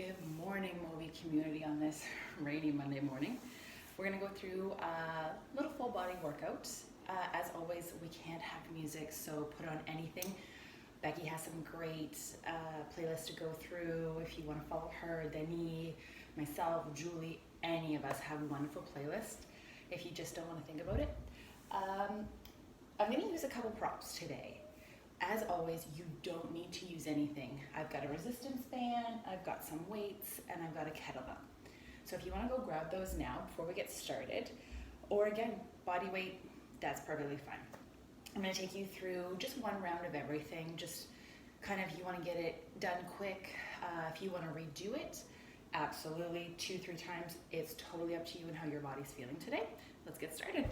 Good morning, Moby community, on this rainy Monday morning. We're going to go through a little full body workout. As always, we can't have music, so put on anything. Becky has some great playlists to go through. If you want to follow her, Denny, myself, Julie, any of us have a wonderful playlist if you just don't want to think about it. I'm going to use a couple props today. As always, you don't need to use anything. I've got a resistance band, I've got some weights, and I've got a kettlebell. So if you want to go grab those now before we get started, or again, body weight, that's perfectly fine. I'm going to take you through just one round of everything, just kind of, you want to get it done quick. If you want to redo it, absolutely, 2-3 times. It's totally up to you and how your body's feeling today. Let's get started.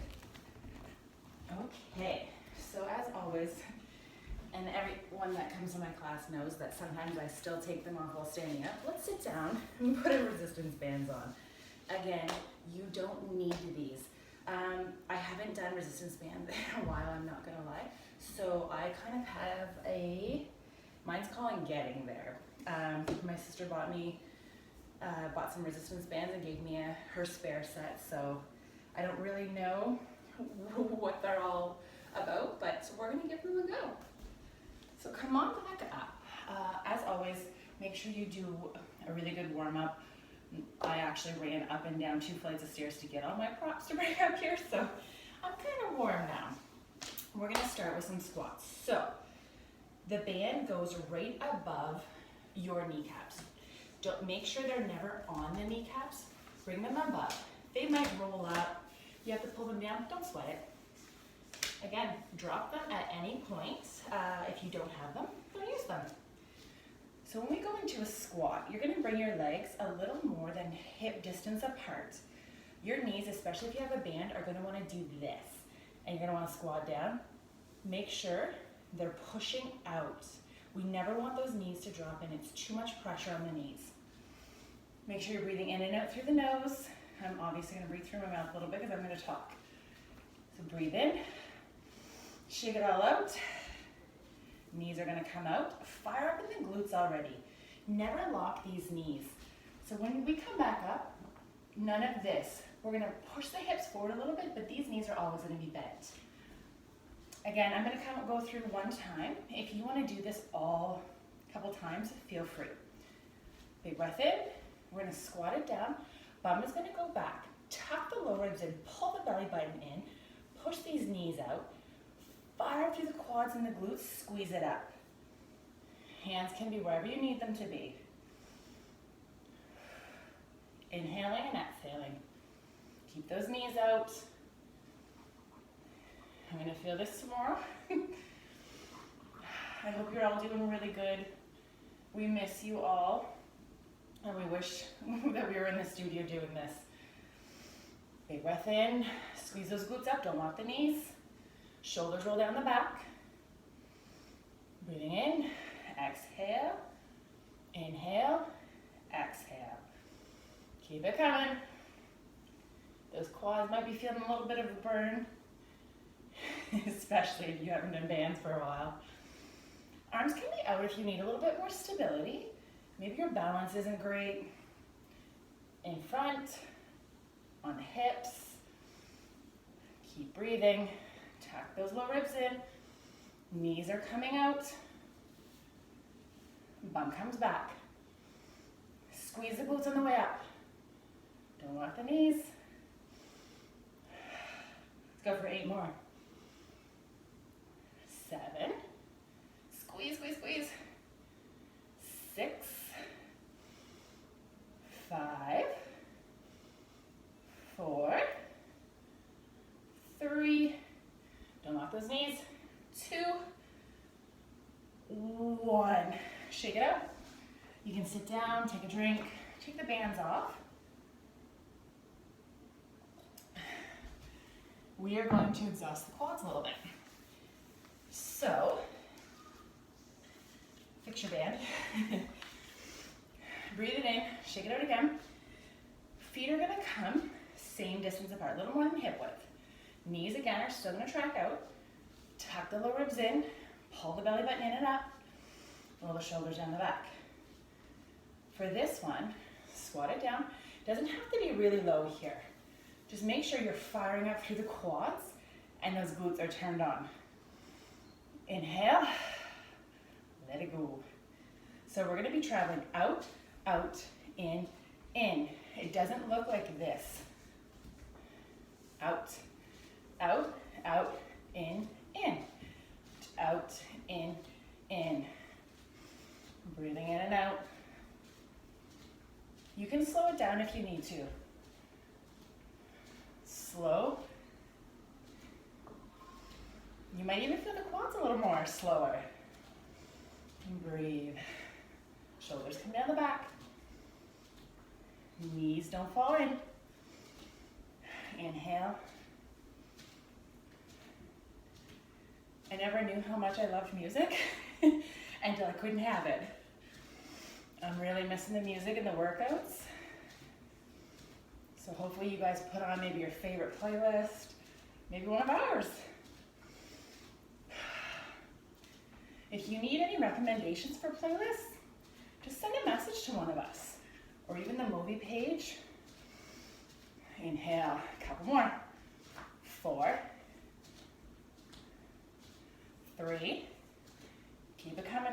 Okay, so as always, and everyone that comes to my class knows that sometimes I still take them off while standing up. Let's sit down and put our resistance bands on. Again, you don't need these. I haven't done resistance bands in a while, I'm not gonna lie. So I kind of have mine's calling Getting There. My sister bought some resistance bands and gave me her spare set. So I don't really know what they're all about, but we're gonna give them a go. So come on back up. As always, make sure you do a really good warm-up. I actually ran up and down 2 flights of stairs to get all my props to bring up here, so I'm kind of warm now. We're gonna start with some squats. So the band goes right above your kneecaps. Make sure they're never on the kneecaps. Bring them above. They might roll up. You have to pull them down. Don't sweat it. Again, drop them at any point. If you don't have them, don't use them. So when we go into a squat, you're gonna bring your legs a little more than hip distance apart. Your knees, especially if you have a band, are gonna wanna do this. And you're gonna wanna squat down. Make sure they're pushing out. We never want those knees to drop in. It's too much pressure on the knees. Make sure you're breathing in and out through the nose. I'm obviously gonna breathe through my mouth a little bit because I'm gonna talk. So breathe in. Shake it all out. Knees are gonna come out. Fire up in the glutes already. Never lock these knees. So when we come back up, none of this. We're gonna push the hips forward a little bit, but these knees are always gonna be bent. Again, I'm gonna go through one time. If you wanna do this a couple times, feel free. Big breath in. We're gonna squat it down. Bum is gonna go back. Tuck the lower ribs in, pull the belly button in, push these knees out. Fire through the quads and the glutes, squeeze it up. Hands can be wherever you need them to be. Inhaling and exhaling. Keep those knees out. I'm gonna feel this tomorrow. I hope you're all doing really good. We miss you all, and we wish that we were in the studio doing this. Big breath in, squeeze those glutes up, don't lock the knees. Shoulders roll down the back. Breathing in, exhale, inhale, exhale. Keep it coming. Those quads might be feeling a little bit of a burn, especially if you haven't done bands for a while. Arms can be out if you need a little bit more stability. Maybe your balance isn't great. In front, on the hips. Keep breathing. Tuck those low ribs in. Knees are coming out. Bum comes back. Squeeze the glutes on the way up. Don't lock the knees. Let's go for 8 more. 7. Squeeze, squeeze, squeeze. 6. 5. 4. 3. Don't lock those knees. 2. 1. Shake it out. You can sit down, take a drink, take the bands off. We are going to exhaust the quads a little bit. So, fix your band. Breathe it in, shake it out again. Feet are gonna come same distance apart, a little more than hip width. Knees again are still gonna track out. Tuck the low ribs in, pull the belly button in and up, roll the shoulders down the back. For this one, squat it down. Doesn't have to be really low here. Just make sure you're firing up through the quads and those glutes are turned on. Inhale, let it go. So we're gonna be traveling out, out, in. It doesn't look like this. Out, out, out, in. Out, in. Breathing in and out. You can slow it down if you need to. Slow. You might even feel the quads a little more slower. And breathe. Shoulders come down the back. Knees don't fall in. Inhale. I never knew how much I loved music until I couldn't have it. I'm really missing the music in the workouts. So hopefully you guys put on maybe your favorite playlist, maybe one of ours. If you need any recommendations for playlists, just send a message to one of us, or even the movie page. Inhale, a couple more. 4, 3, keep it coming.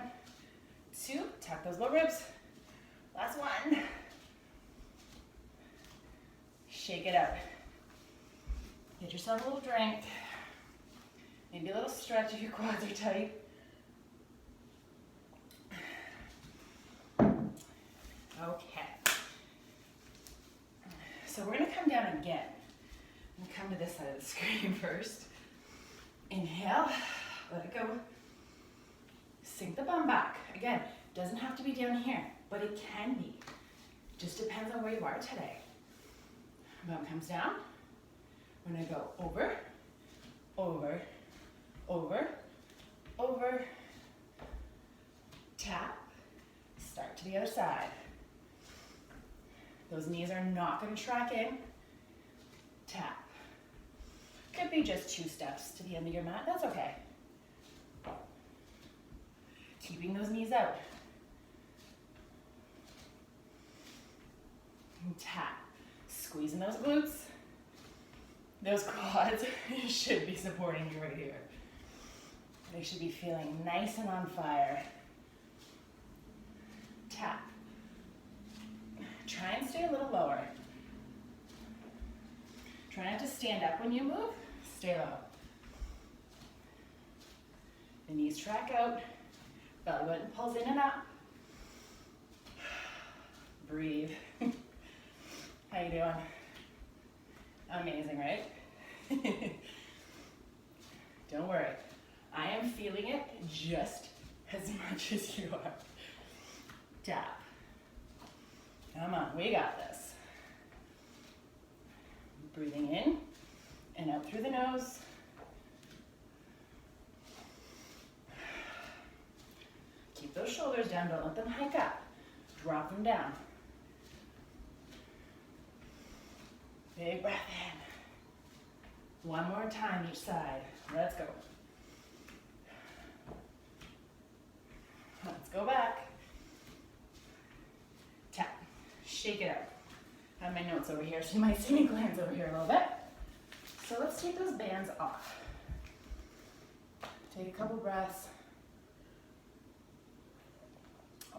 2, tuck those low ribs. Last one. Shake it out. Get yourself a little drink. Maybe a little stretch if your quads are tight. Okay. So we're gonna come down again. I'm gonna come to this side of the screen first. Inhale, let it go. Sink the bum back. Again, doesn't have to be down here, but it can be. Just depends on where you are today. Bum comes down. We're gonna go over, over, over, over, tap, start to the other side. Those knees are not gonna track in. Tap. Could be just 2 steps to the end of your mat, that's okay. Keeping those knees out. And tap. Squeezing those glutes. Those quads should be supporting you right here. They should be feeling nice and on fire. Tap. Try and stay a little lower. Try not to stand up when you move. Stay low. The knees track out. Belly button pulls in and up. Breathe. How you doing? Amazing, right? Don't worry. I am feeling it just as much as you are. Tap. Come on, we got this. Breathing in and out through the nose. Keep those shoulders down, don't let them hike up. Drop them down. Big breath in. One more time each side. Let's go. Let's go back. Tap. Shake it out. I have my notes over here, so you might see me glance over here a little bit. So let's take those bands off. Take a couple breaths.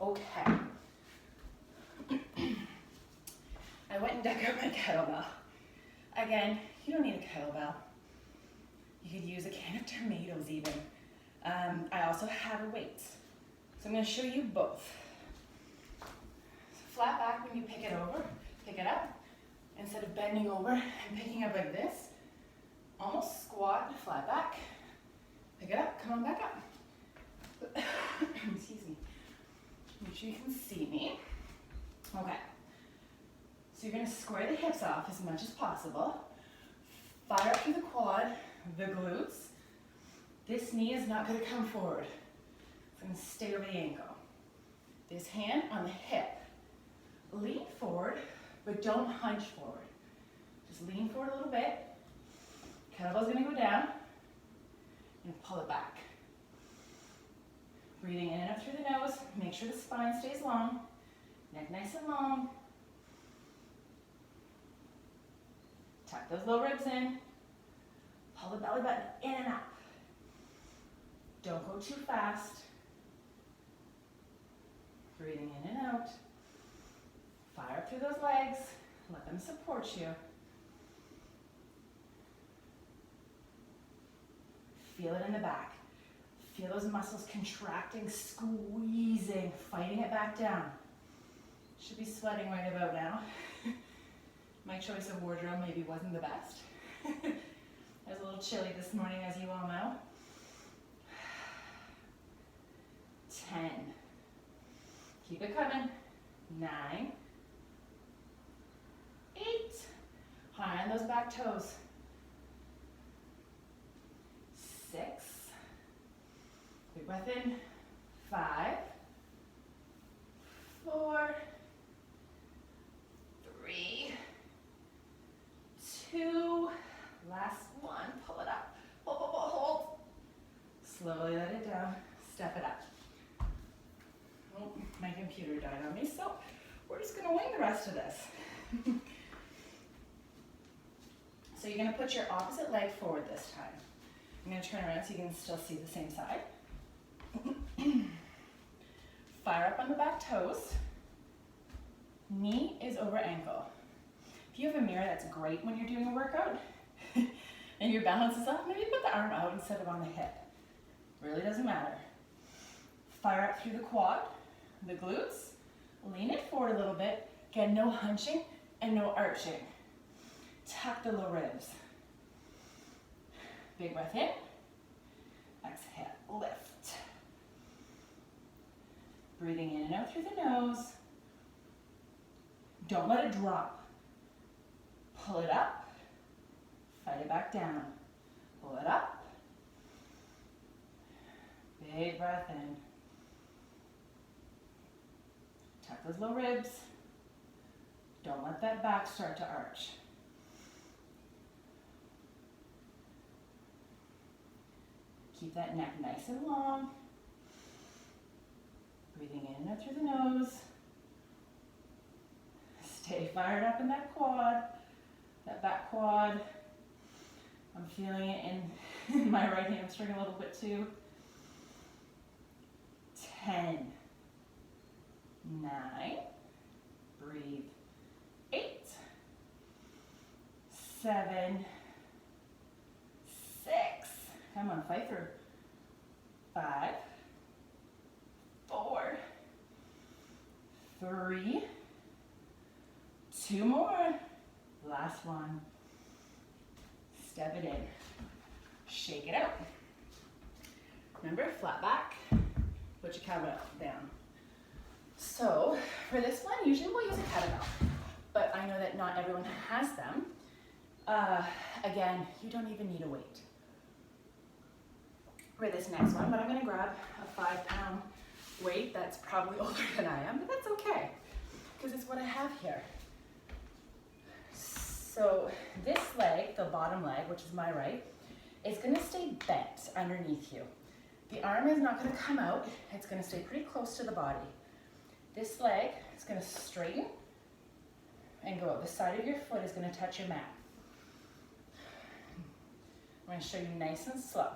Okay. I went and dug out my kettlebell. Again, you don't need a kettlebell. You could use a can of tomatoes even. I also have a weight. So I'm going to show you both. Flat back when you pick it over, pick it up. Instead of bending over and picking up like this, almost squat, flat back. Pick it up, come on back up. Excuse me. Make sure you can see me. Okay. So you're going to square the hips off as much as possible. Fire up through the quad, the glutes. This knee is not going to come forward. It's going to stay over the ankle. This hand on the hip. Lean forward, but don't hunch forward. Just lean forward a little bit. Kettlebell's going to go down and pull it back. Breathing in and up through the nose. Make sure the spine stays long. Neck nice and long. Tuck those low ribs in. Pull the belly button in and up. Don't go too fast. Breathing in and out. Fire up through those legs. Let them support you. Feel it in the back. Feel those muscles contracting, squeezing, fighting it back down. Should be sweating right about now. My choice of wardrobe maybe wasn't the best. It was a little chilly this morning, as you all know. 10. Keep it coming. 9. 8. High on those back toes. 6. Big breath in. 5. 4. 3. 2. Last one. Pull it up. Hold, hold, hold, hold. Slowly let it down. Step it up. Oh, my computer died on me, so we're just going to wing the rest of this. So you're going to put your opposite leg forward this time. I'm going to turn around so you can still see the same side. Fire up on the back toes. Knee is over ankle. If you have a mirror, that's great when you're doing a workout. And your balance is off, maybe put the arm out instead of on the hip. Really doesn't matter. Fire up through the quad, the glutes. Lean it forward a little bit. Again, no hunching and no arching. Tuck the low ribs. Big breath in. Exhale, lift. Breathing in and out through the nose. Don't let it drop. Pull it up. Fight it back down. Pull it up. Big breath in. Tuck those low ribs. Don't let that back start to arch. Keep that neck nice and long. Breathing in and out through the nose. Stay fired up in that quad, that back quad. I'm feeling it in my right hamstring a little bit too. 10, 9, breathe. 8, 7, 6, come on, fight through. 5, 4, 3, 2 more. Last one. Step it in. Shake it out. Remember, flat back. Put your kettlebell down. So for this one, usually we'll use a kettlebell, but I know that not everyone has them. Again, you don't even need a weight for this next one, but I'm gonna grab a 5-pound weight that's probably older than I am, but that's okay, because it's what I have here. So this leg, the bottom leg, which is my right, is gonna stay bent underneath you. The arm is not gonna come out, it's gonna stay pretty close to the body. This leg is gonna straighten and go out. The side of your foot is gonna touch your mat. I'm gonna show you nice and slow.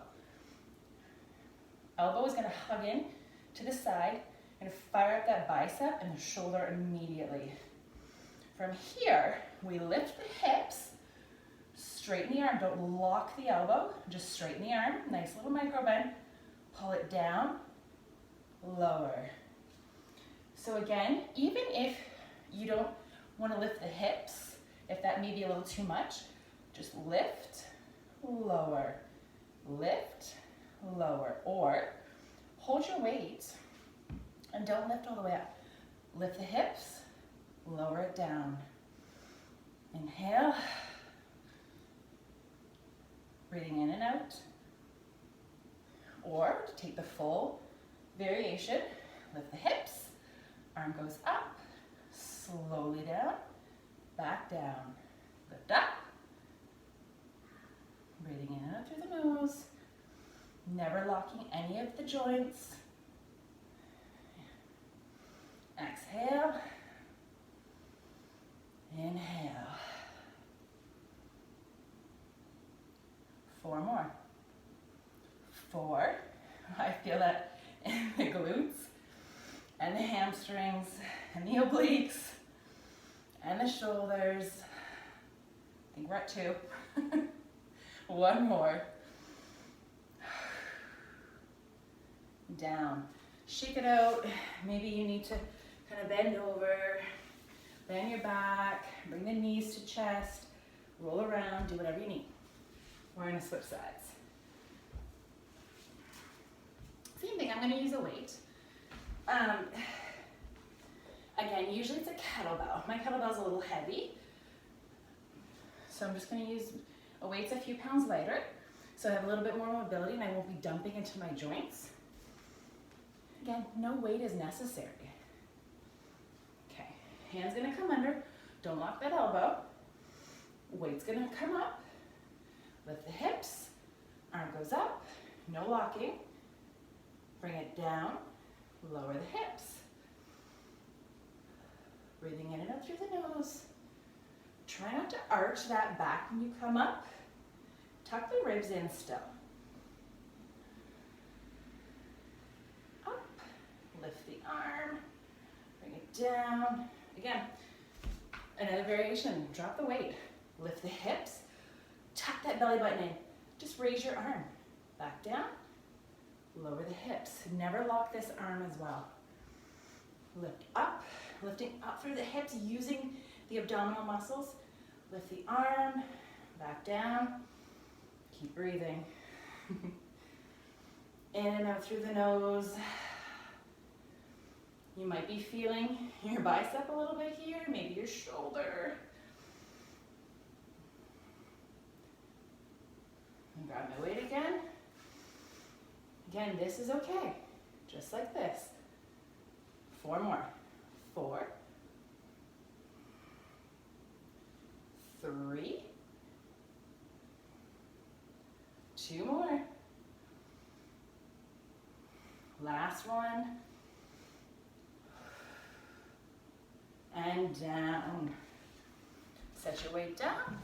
Elbow is gonna hug in to the side and fire up that bicep and the shoulder immediately. From here, we lift the hips, straighten the arm, don't lock the elbow, just straighten the arm, nice little micro bend, pull it down, lower. So again, even if you don't want to lift the hips, if that may be a little too much, just lift, lower, lift, lower, or hold your weight and don't lift all the way up. Lift the hips, lower it down. Inhale, breathing in and out. Or to take the full variation, lift the hips, arm goes up, slowly down, back down, lift up, breathing in and out through the nose, never locking any of the joints. Exhale, 4 more. 4. I feel that in the glutes and the hamstrings and the obliques and the shoulders. I think we're at 2. 1 more. Down. Shake it out. Maybe you need to kind of bend over, lay on your back, bring the knees to chest, roll around, do whatever you need. We're gonna switch sides. Same thing, I'm gonna use a weight. Again, usually it's a kettlebell. My kettlebell's a little heavy, so I'm just gonna use a weight's a few pounds lighter, so I have a little bit more mobility and I won't be dumping into my joints. Again, no weight is necessary. Okay, hand's gonna come under, don't lock that elbow. Weight's gonna come up, lift the hips, arm goes up, no locking. Bring it down, lower the hips. Breathing in and out through the nose. Try not to arch that back when you come up. Tuck the ribs in still. Up, lift the arm, bring it down. Again, another variation, drop the weight. Lift the hips, tuck that belly button in. Just raise your arm, back down, lower the hips. Never lock this arm as well. Lift up, lifting up through the hips, using the abdominal muscles. Lift the arm, back down. Keep breathing. In and out through the nose. You might be feeling your bicep a little bit here, maybe your shoulder. And grab my weight again. Again, this is okay, just like this. 4 more. 4, 3, 2 more. Last one. And down. Set your weight down.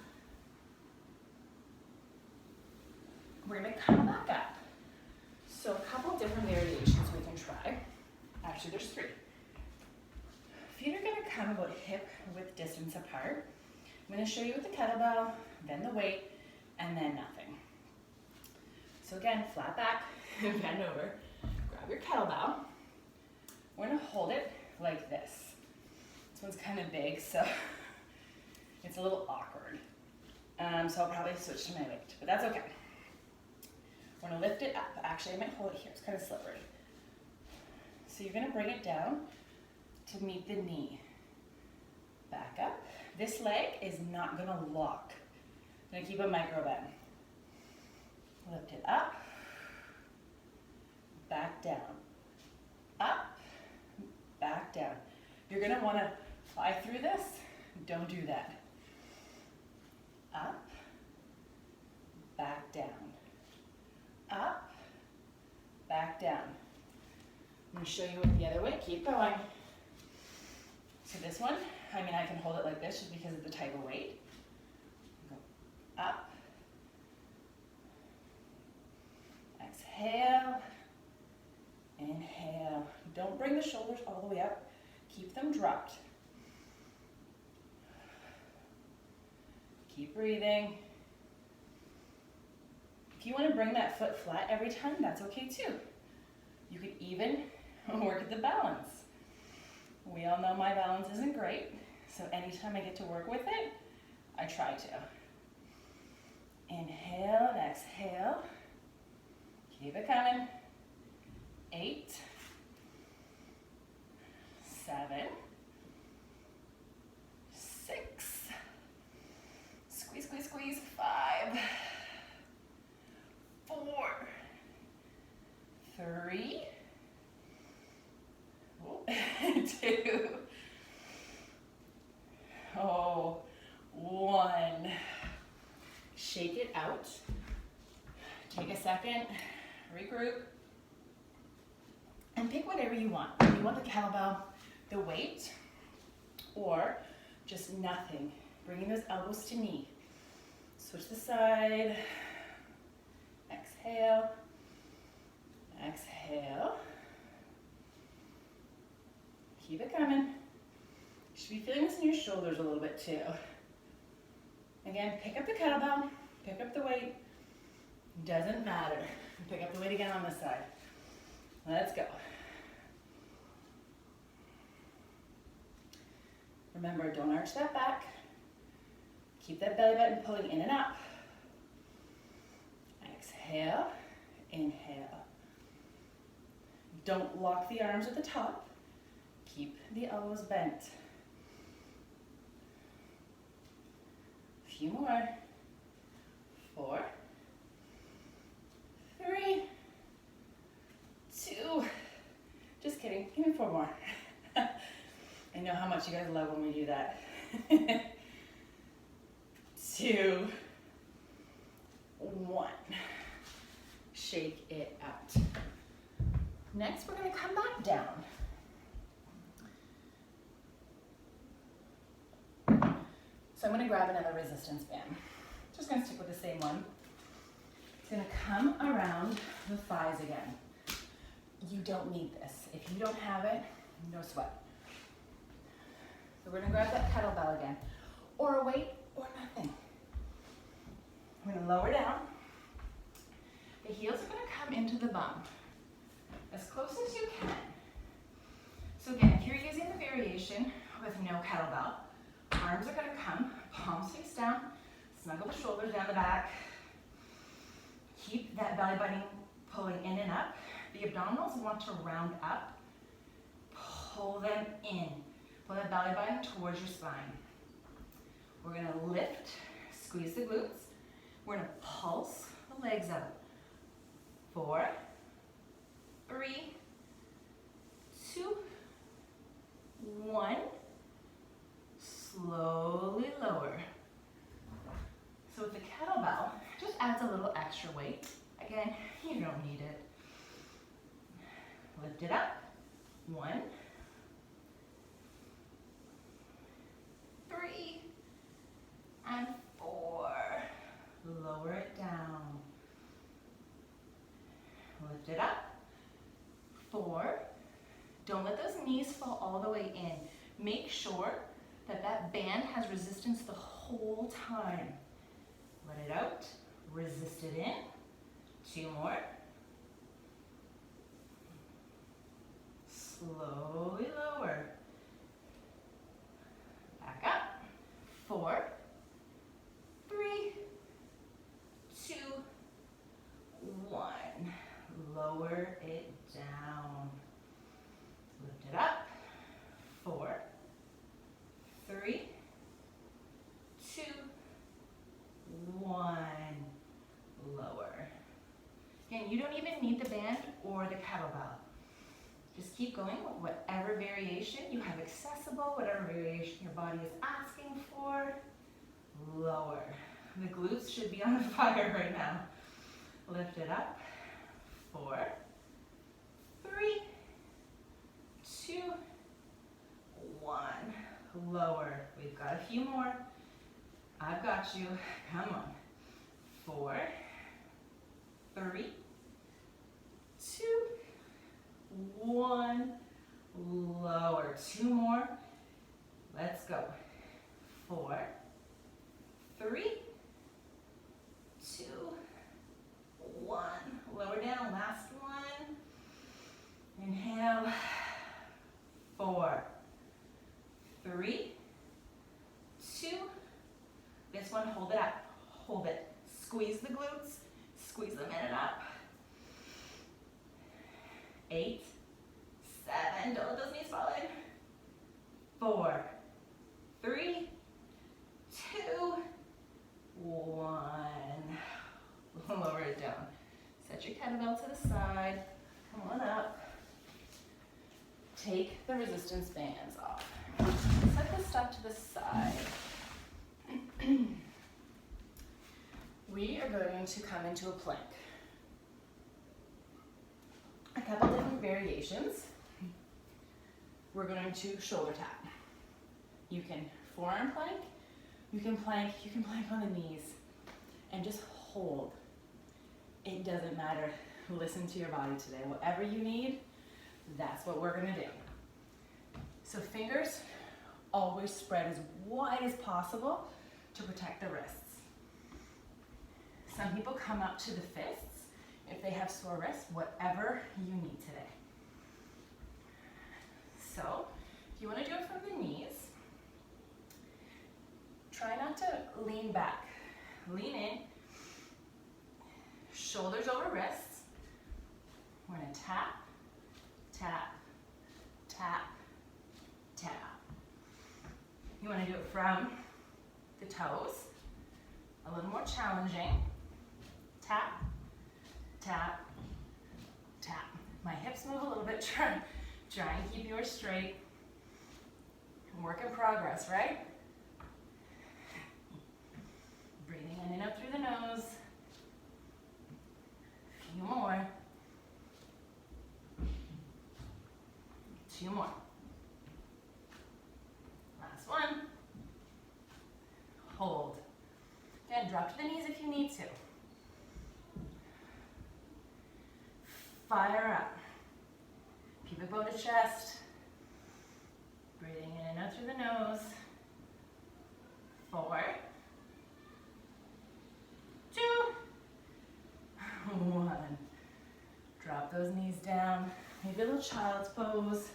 We're gonna come back up. So a couple different variations we can try. Actually, there's 3. Feet are gonna come about hip width distance apart. I'm gonna show you with the kettlebell, then the weight, and then nothing. So again, flat back, bend over, grab your kettlebell. We're gonna hold it like this. This one's kind of big, so it's a little awkward. So I'll probably switch to my weight, but that's okay. We're gonna lift it up. Actually, I might hold it here, it's kind of slippery. So you're gonna bring it down to meet the knee. Back up. This leg is not gonna lock. I'm gonna keep a micro bend. Lift it up, back down, up, back down. You're gonna wanna fly through this. Don't do that. Up, back down, up, back down. I'm gonna show you with the other way. Keep going. So this one, I mean, I can hold it like this just because of the type of weight. Go up. Exhale. Inhale. Don't bring the shoulders all the way up. Keep them dropped. Keep breathing. If you want to bring that foot flat every time, that's okay too. You could even work at the balance. We all know my balance isn't great, so anytime I get to work with it, I try to. Inhale and exhale. Keep it coming. 8, 7, 6, squeeze, squeeze, squeeze, 5, 4, 3, 2, 1. Shake it out. Take a second, regroup, and pick whatever you want. If you want the kettlebell, the weight, or just nothing. Bringing those elbows to knee. Switch the side. Inhale. Exhale. Keep it coming. You should be feeling this in your shoulders a little bit too. Again, pick up the kettlebell, pick up the weight. Doesn't matter. Pick up the weight again on this side. Let's go. Remember, don't arch that back. Keep that belly button pulling in and up. Exhale, inhale. Don't lock the arms at the top. Keep the elbows bent. A few more. 4, 3, 2. Just kidding. Give me 4 more. I know how much you guys love when we do that. 2, 1. Shake it out. Next, we're going to come back down. So I'm going to grab another resistance band. Just going to stick with the same one. It's going to come around the thighs again. You don't need this. If you don't have it, no sweat. So we're going to grab that kettlebell again, or a weight, or nothing. I'm going to lower down. The heels are going to come into the bum, as close as you can. So again, if you're using the variation with no kettlebell, arms are going to come, palms face down, snuggle the shoulders down the back. Keep that belly button pulling in and up. The abdominals want to round up. Pull them in. Pull that belly button towards your spine. We're going to lift, squeeze the glutes. We're going to pulse the legs out. 4, 3, 2, 1. Slowly lower. So with the kettlebell, just adds a little extra weight. Again, you don't need it. Lift it up. 1, 3, and 4. Lower it down. Lift it up. 4. Don't let those knees fall all the way in. Make sure that that band has resistance the whole time. Let it out. Resist it in. 2 more. Slowly lower. Back up. 4, 3, 2, 1. Lower it down. Lift it up. 4, 3, 2, 1. Lower. Again, you don't even need the band or the kettlebell. Just keep going with whatever variation you have accessible, whatever variation your body is asking for. Lower. The glutes should be on fire right now. Lift it up. 4, 3, 2, 1. Lower. We've got a few more. I've got you. Come on. 4, 3, 2, 1. Lower. 2 more. Let's go. 4, 3, 2, 1. Lower down. Last one. Inhale. 4, 3, 2. This one, hold it up. Hold it. Squeeze the glutes. Squeeze them in and up. 8, 7. Don't let those knees fall in. 4, 3, 2, 1. Lower it down. Set your kettlebell to the side. Come on up. Take the resistance bands off. Set this stuff to the side. We are going to come into a plank. A couple different variations. We're going to shoulder tap. You can forearm plank, you can plank on the knees, and just hold. It doesn't matter. Listen to your body today. Whatever you need, that's what we're gonna do. So fingers always spread as wide as possible to protect the wrists. Some people come up to the fists if they have sore wrists, whatever you need today. So if you want to do it from the knees, try not to lean back. Lean in, shoulders over wrists. We're going to tap, tap, tap, tap. You want to do it from the toes, a little more challenging. Tap, tap, tap. My hips move a little bit, try and keep yours straight. Work in progress, right? Breathing in and out through the nose. A few more. 2 more. Last one. Hold. Again, drop to the knees if you need to. Fire up. Pubic bone to chest. Breathing in and out through the nose. 4, 2, 1. Drop those knees down. Maybe a little child's pose.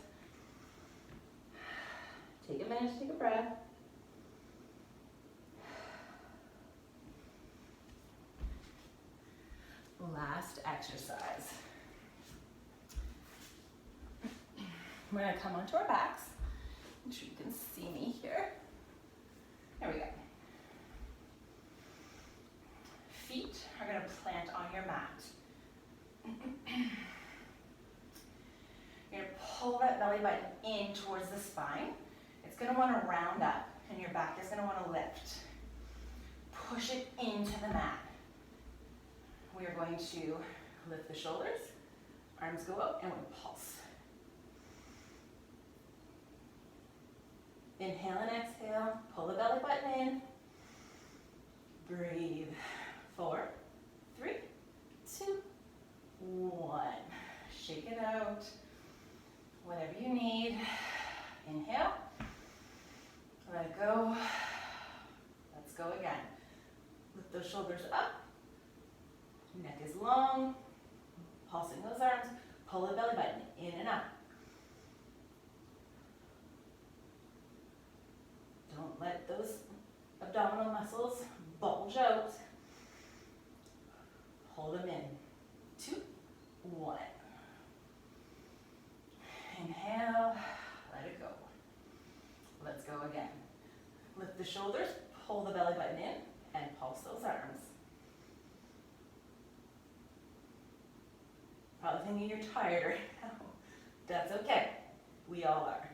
Take a minute to take a breath. Last exercise. We're going to come onto our backs. Make sure you can see me here. There we go. Feet are going to plant on your mat. You're going to pull that belly button in towards the spine. It's going to want to round up, and your back is going to want to lift. Push it into the mat. We are going to lift the shoulders, arms go up, and we pulse. Inhale and exhale, pull the belly button in. Breathe. 4, 3, 2, 1. Shake it out. Whatever you need. Inhale. Let it go. Let's go again. Lift those shoulders up. Neck is long. Pulsing those arms. Pull the belly button in and up. Don't let those abdominal muscles bulge out. Hold them in. 2, 1. Inhale, let it go. Let's go again. Lift the shoulders, pull the belly button in, and pulse those arms. Probably thinking you're tired right now. That's okay. We all are.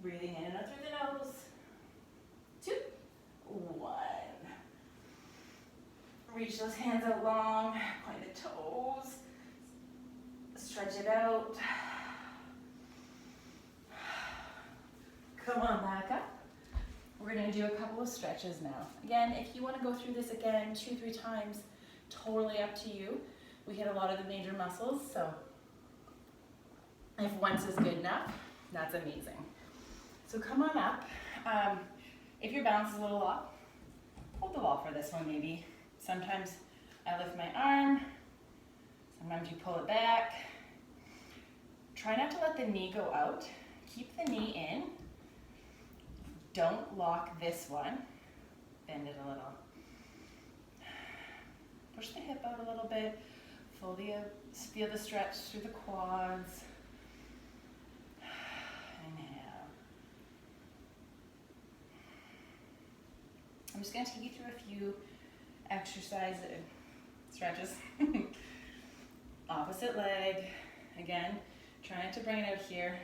Breathing in and out through the nose. 2, 1. Reach those hands out long. Point the toes. Stretch it out. Come on back up. We're going to do a couple of stretches now. Again, if you want to go through this again 2, 3 times, totally up to you. We hit a lot of the major muscles, so if once is good enough, that's amazing. So come on up. If your balance is a little off, hold the wall for this one maybe. Sometimes I lift my arm, sometimes you pull it back. Try not to let the knee go out. Keep the knee in. Don't lock this one. Bend it a little. Push the hip out a little bit. Feel the stretch through the quads. Inhale. I'm just going to take you through a few stretches. Opposite leg. Again, trying to bring it out here.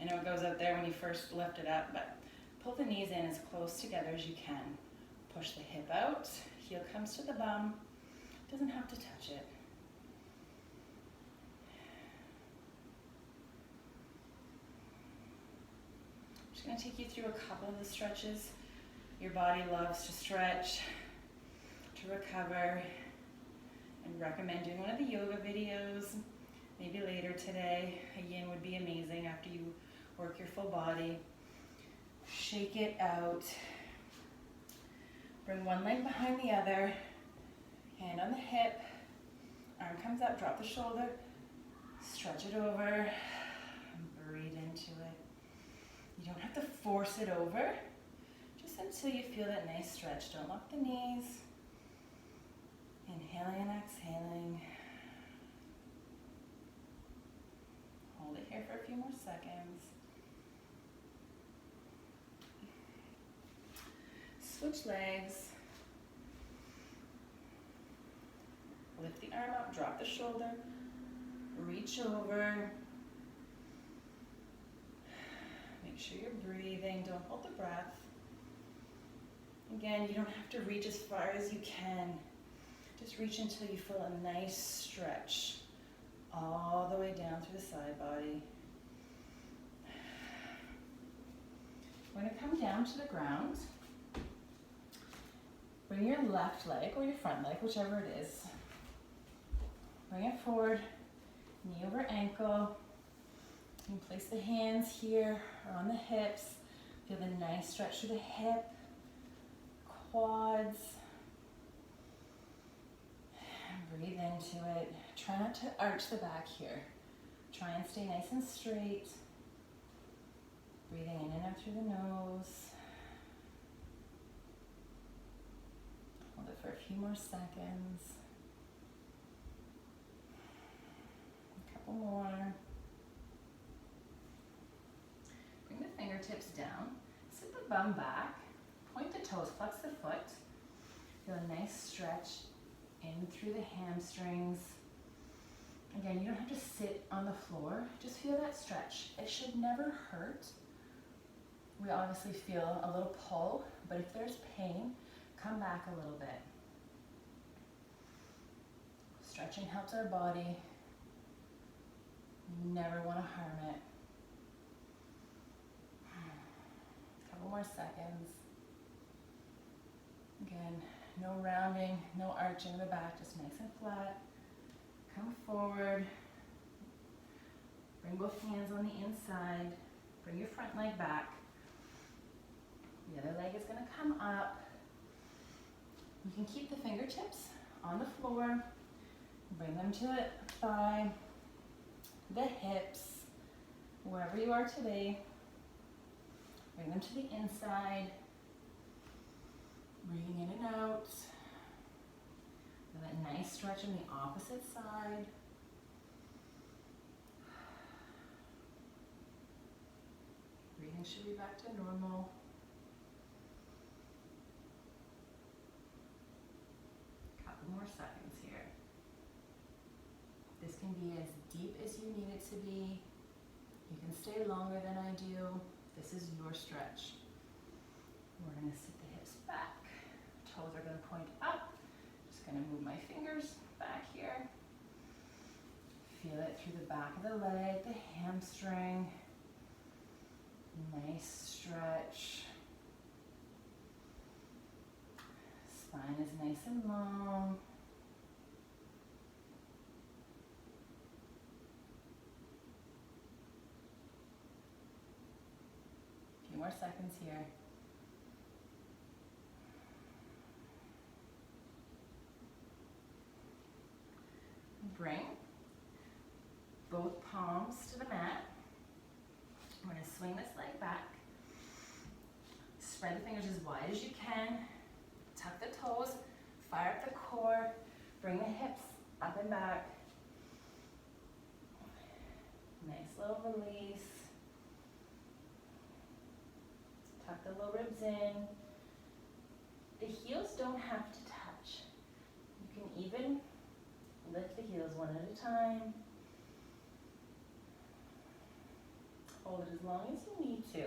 I know it goes out there when you first lift it up, but pull the knees in as close together as you can. Push the hip out. Heel comes to the bum. Doesn't have to touch it. I'm just going to take you through a couple of the stretches. Your body loves to stretch, to recover. I recommend doing one of the yoga videos, maybe later today. A yin would be amazing after you work your full body. Shake it out. Bring one leg behind the other, hand on the hip, arm comes up, drop the shoulder, stretch it over, and breathe into it. You don't have to force it over, just until you feel that nice stretch. Don't lock the knees. Inhaling and exhaling. Hold it here for a few more seconds. Switch legs. Lift the arm up, drop the shoulder, reach over. Make sure you're breathing, don't hold the breath. Again, you don't have to reach as far as you can. Just reach until you feel a nice stretch all the way down through the side body. We're going to come down to the ground. Bring your left leg or your front leg, whichever it is. Bring it forward, knee over ankle. You can place the hands here or on the hips. Feel the nice stretch through the hip, quads. Breathe into it. Try not to arch the back here. Try and stay nice and straight. Breathing in and out through the nose. Hold it for a few more seconds. A couple more. Bring the fingertips down. Sit the bum back. Point the toes. Flex the foot. Feel a nice stretch in through the hamstrings. Again, you don't have to sit on the floor. Just feel that stretch. It should never hurt. We obviously feel a little pull, but if there's pain, come back a little bit. Stretching helps our body. You never want to harm it. A couple more seconds. Again, no rounding, no arching the back, just nice and flat. Come forward. Bring both hands on the inside. Bring your front leg back. The other leg is going to come up. You can keep the fingertips on the floor. Bring them to the thigh, the hips, wherever you are today. Bring them to the inside. Breathing in and out. And that nice stretch on the opposite side. Breathing should be back to normal. Couple more seconds here. This can be as deep as you need it to be. You can stay longer than I do. This is your stretch. We're going to sit the hips back. Toes are going to point up. Just going to move my fingers back here. Feel it through the back of the leg, the hamstring. Nice stretch. Spine is nice and long. A few more seconds here. Bring both palms to the mat. We're going to swing this leg back. Spread the fingers as wide as you can. Tuck the toes. Fire up the core. Bring the hips up and back. Nice little release. Tuck the low ribs in. The heels don't have to touch. You can even lift the heels one at a time. Hold it as long as you need to.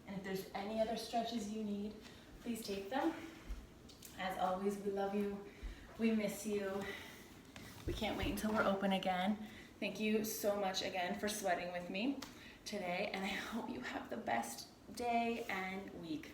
And if there's any other stretches you need, please take them. As always, we love you. We miss you. We can't wait until we're open again. Thank you so much again for sweating with me today, and I hope you have the best day and week.